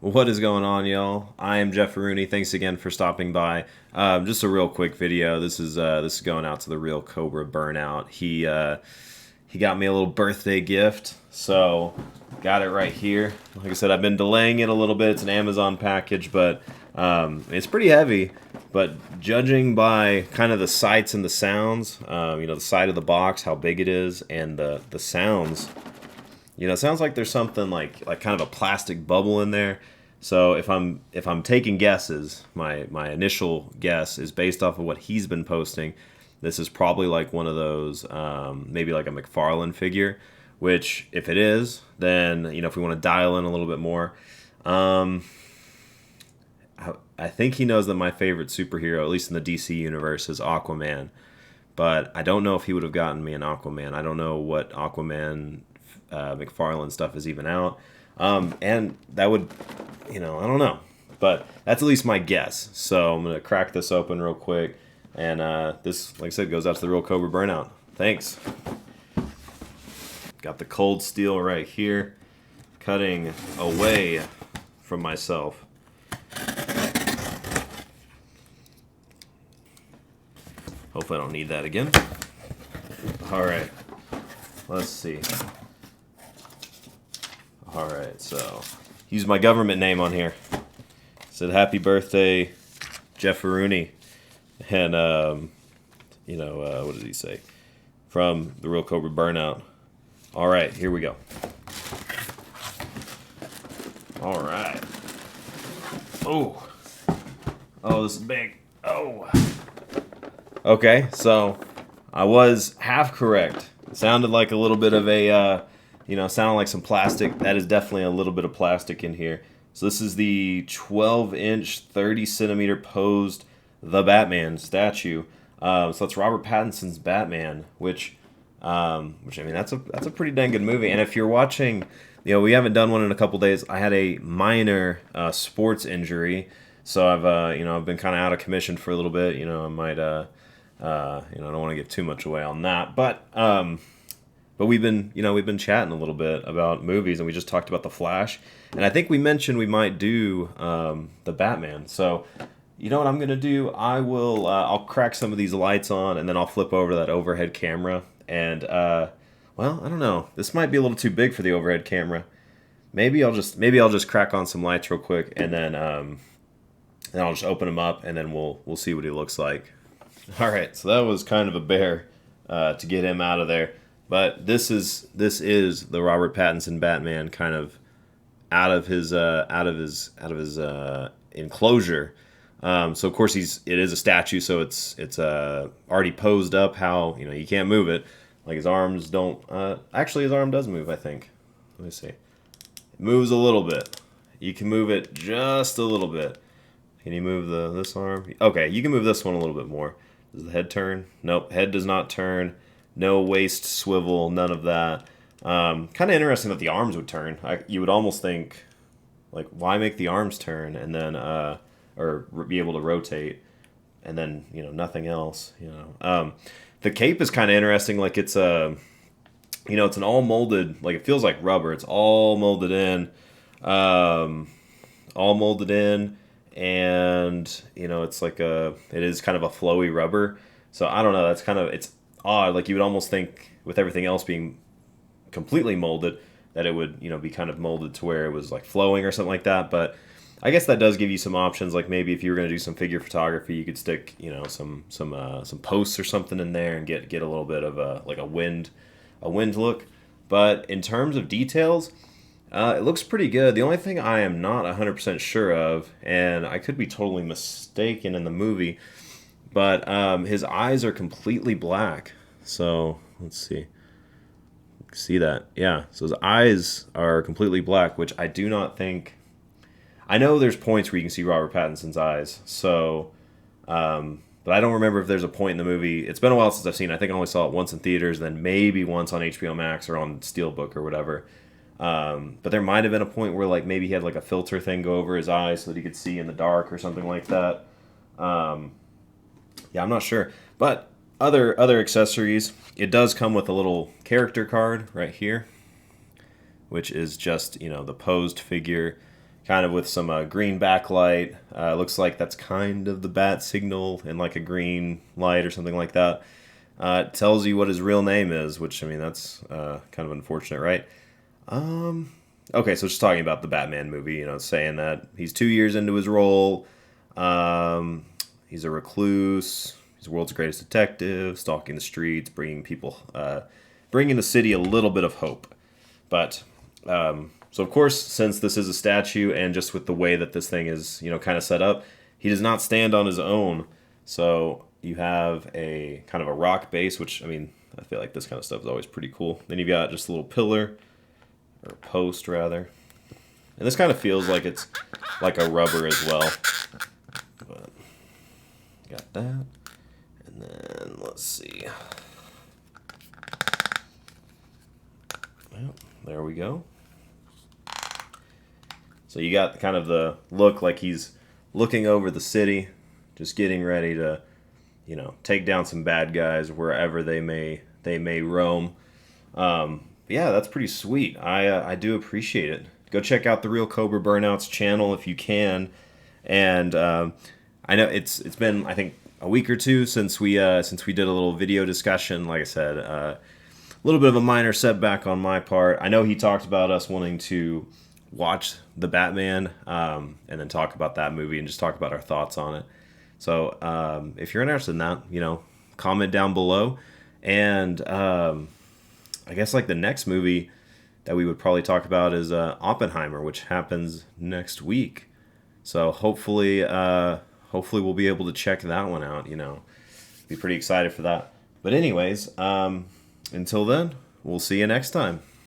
What is going on, y'all? I am Jeff Rooney. Thanks again for stopping by. Just a real quick video. This is going out to the real Cobra Burnout. He got me a little birthday gift, so got it right here. Like I said, I've been delaying it a little bit. It's an Amazon package, but it's pretty heavy. But judging by kind of the sights and the sounds, the side of the box, how big it is, and the sounds. It sounds like there's something like kind of a plastic bubble in there. So if I'm taking guesses, my initial guess is based off of what he's been posting. This is probably like one of those, maybe like a McFarlane figure. Which, if it is, then if we want to dial in a little bit more, I think he knows that my favorite superhero, at least in the DC universe, is Aquaman. But I don't know if he would have gotten me an Aquaman. I don't know what Aquaman McFarlane stuff is even out, and that would, I don't know, but that's at least my guess. So I'm gonna crack this open real quick, and this, like I said, goes out to the real Cobra Burnout. Thanks. Got the cold steel right here, cutting away from myself. Hopefully I don't need that again. All right, let's see. Alright, so use my government name on here. Said happy birthday, Jeff Rooney. And, what did he say? From the real Cobra Burnout. Alright, here we go. Alright. Oh, this is big. Oh. Okay, so I was half correct. It sounded like a little bit of a, sounded like some plastic. That is definitely a little bit of plastic in here. So this is the 12-inch, 30-centimeter posed The Batman statue. So that's Robert Pattinson's Batman, which I mean, that's a pretty dang good movie. And if you're watching, we haven't done one in a couple days. I had a minor sports injury, so I've been kind of out of commission for a little bit. I might, I don't want to give too much away on that, but. But we've been chatting a little bit about movies, and we just talked about The Flash, and I think we mentioned we might do the Batman. So, you know what I'm gonna do? I'll crack some of these lights on, and then I'll flip over to that overhead camera. And I don't know. This might be a little too big for the overhead camera. Maybe I'll just crack on some lights real quick, and then I'll just open him up, and then we'll see what he looks like. All right, so that was kind of a bear to get him out of there. But this is the Robert Pattinson Batman kind of out of his enclosure. So of course it is a statue, so it's already posed up. How you can't move it. Like his arms don't. Actually, his arm does move. I think. Let me see. It moves a little bit. You can move it just a little bit. Can you move this arm? Okay, you can move this one a little bit more. Does the head turn? Nope. Head does not turn. No waist swivel, none of that. Kind of interesting that the arms would turn. You would almost think, like, why make the arms turn and then, or be able to rotate, and then nothing else. The cape is kind of interesting. Like it's it's an all molded. Like it feels like rubber. It's all molded in, and it's like it is kind of a flowy rubber. So I don't know. It's odd. Like you would almost think with everything else being completely molded that it would be kind of molded to where it was like flowing or something like that. But I guess that does give you some options. Like maybe if you were going to do some figure photography, you could stick some posts or something in there and get a little bit of a wind look. But in terms of details, it looks pretty good. The only thing I am not 100% sure of, and I could be totally mistaken in the movie, but his eyes are completely black. So let's see. See that? Yeah. So his eyes are completely black, which I do not think. I know there's points where you can see Robert Pattinson's eyes. So, but I don't remember if there's a point in the movie. It's been a while since I've seen it. I think I only saw it once in theaters, then maybe once on HBO Max or on Steelbook or whatever. But there might have been a point where like maybe he had like a filter thing go over his eyes so that he could see in the dark or something like that. Yeah, I'm not sure. But other accessories, it does come with a little character card right here, which is just, the posed figure. kind of with some green backlight. Looks like that's kind of the bat signal in like a green light or something like that. It tells you what his real name is, which, I mean, that's kind of unfortunate, right? Okay, so just talking about the Batman movie, saying that he's 2 years into his role. He's a recluse. He's the world's greatest detective, stalking the streets, bringing the city a little bit of hope. But so of course, since this is a statue, and just with the way that this thing is, kind of set up, he does not stand on his own. So you have a kind of a rock base, which, I mean, I feel like this kind of stuff is always pretty cool. Then you've got just a little pillar, or a post rather, and this kind of feels like it's like a rubber as well. But got that, and then let's see. Well, there we go. So you got kind of the look like he's looking over the city, just getting ready to, take down some bad guys wherever they may roam. Yeah, that's pretty sweet. I do appreciate it. Go check out the Real Cobra Burnouts channel if you can. And I know it's been, I think, a week or two since we did a little video discussion. Like I said, a little bit of a minor setback on my part. I know he talked about us wanting to watch the Batman and then talk about that movie and just talk about our thoughts on it. So if you're interested in that, comment down below. And I guess like the next movie that we would probably talk about is Oppenheimer, which happens next week. So hopefully we'll be able to check that one out. Be pretty excited for that. But anyways, until then, we'll see you next time.